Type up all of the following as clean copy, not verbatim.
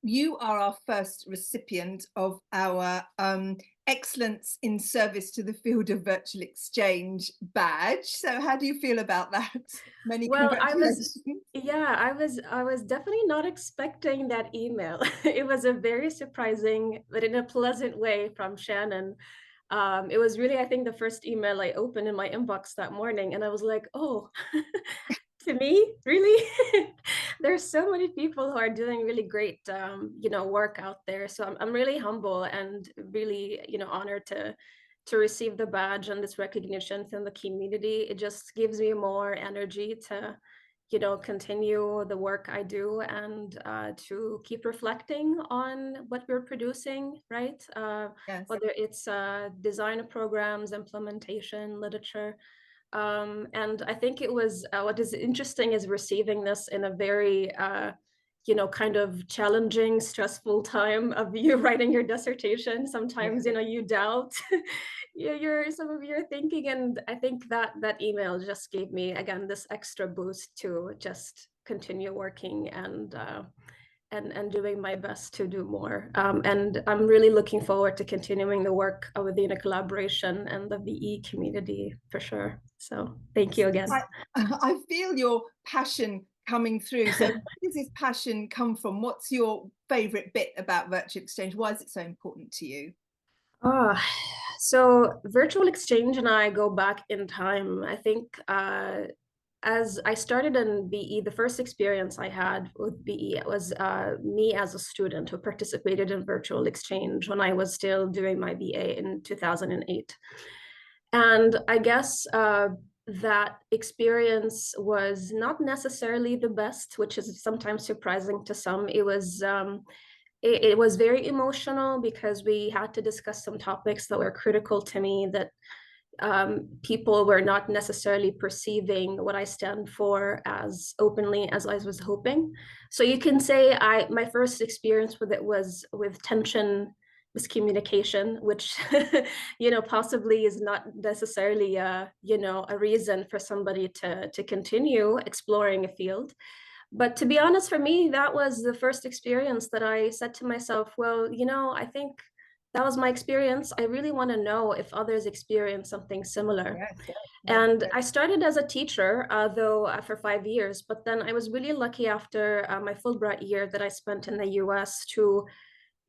you are our first recipient of our Excellence in Service to the Field of Virtual Exchange badge. So how do you feel about that? Many Well, congratulations. I was definitely not expecting that email. It was a very surprising, but in a pleasant way from Shannon. It was really, I think, the first email I opened in my inbox that morning, and I was like, oh, to me, really? There's so many people who are doing really great, work out there. So I'm really humble and really, honored to receive the badge and this recognition from the community. It just gives me more energy to, continue the work I do and to keep reflecting on what we're producing, right? Yes. Whether it's design programs, implementation, literature. And I think it was what is interesting is receiving this in a very, kind of challenging, stressful time of you writing your dissertation. Sometimes, Yeah. you doubt some of your thinking. And I think that email just gave me, again, this extra boost to just continue working and doing my best to do more. And I'm really looking forward to continuing the work within a collaboration and the VE community for sure. So thank you again. I feel your passion coming through. So where does this passion come from? What's your favorite bit about virtual exchange? Why is it so important to you? Ah, so virtual exchange and I go back in time. I think as I started in BE, the first experience I had with BE was me as a student who participated in virtual exchange when I was still doing my BA in 2008. And I guess that experience was not necessarily the best, which is sometimes surprising to some. It was very emotional because we had to discuss some topics that were critical to me that people were not necessarily perceiving what I stand for as openly as I was hoping. So you can say my first experience with it was with tension, miscommunication, which possibly is not necessarily a reason for somebody to continue exploring a field. But to be honest, for me, that was the first experience that I said to myself, well, I think that was my experience. I really want to know if others experience something similar. Yes, yes, And yes. I started as a teacher, though, for 5 years. But then I was really lucky after my Fulbright year that I spent in the US to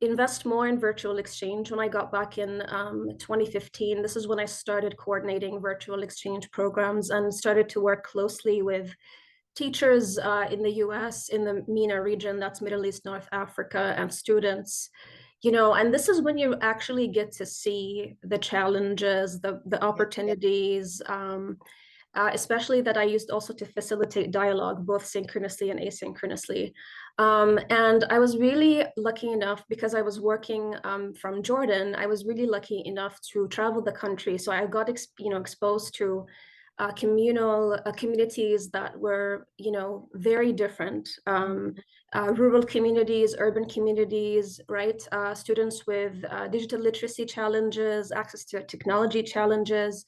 invest more in virtual exchange when I got back in 2015. This is when I started coordinating virtual exchange programs and started to work closely with teachers in the US, in the MENA region, that's Middle East, North Africa, and students. And this is when you actually get to see the challenges, the Yes, yes. opportunities, especially that I used also to facilitate dialogue, both synchronously and asynchronously. And I was really lucky enough because I was working from Jordan. I was really lucky enough to travel the country, so I got exposed to communal communities that were very different. Rural communities, urban communities, right? Students with digital literacy challenges, access to technology challenges,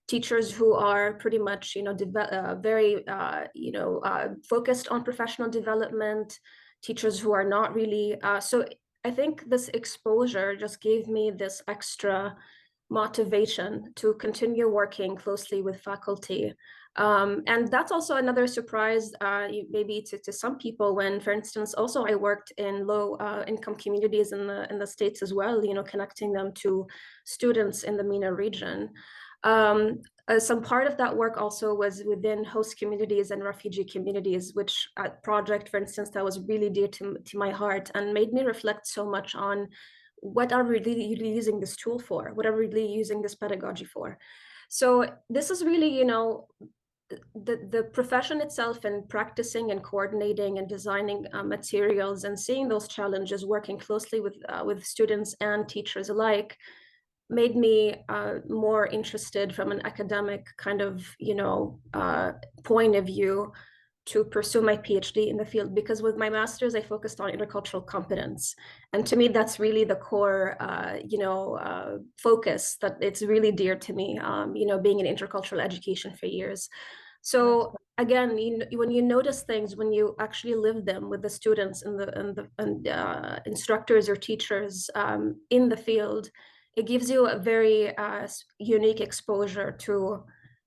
teachers who are pretty much very focused on professional development, teachers who are not really. So I think this exposure just gave me this extra motivation to continue working closely with faculty. And that's also another surprise, maybe to some people. When, for instance, also I worked in low income communities in the States as well. Connecting them to students in the MENA region. Some part of that work also was within host communities and refugee communities, which project, for instance, that was really dear to my heart and made me reflect so much on what are we really using this tool for? What are we really using this pedagogy for? So this is really, the profession itself and practicing and coordinating and designing materials and seeing those challenges, working closely with students and teachers alike, made me more interested from an academic kind of, point of view to pursue my PhD in the field, because with my master's I focused on intercultural competence, and to me that's really the core focus that it's really dear to me, being in intercultural education for years. That's So again, when you notice things, when you actually live them with the students and instructors or teachers in the field, it gives you a very unique exposure to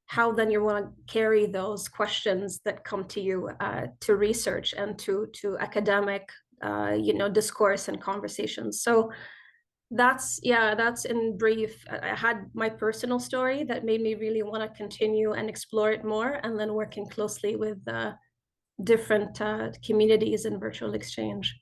how then you want to carry those questions that come to you to research and to academic discourse and conversations. So that's in brief. I had my personal story that made me really want to continue and explore it more, and then working closely with different communities in virtual exchange.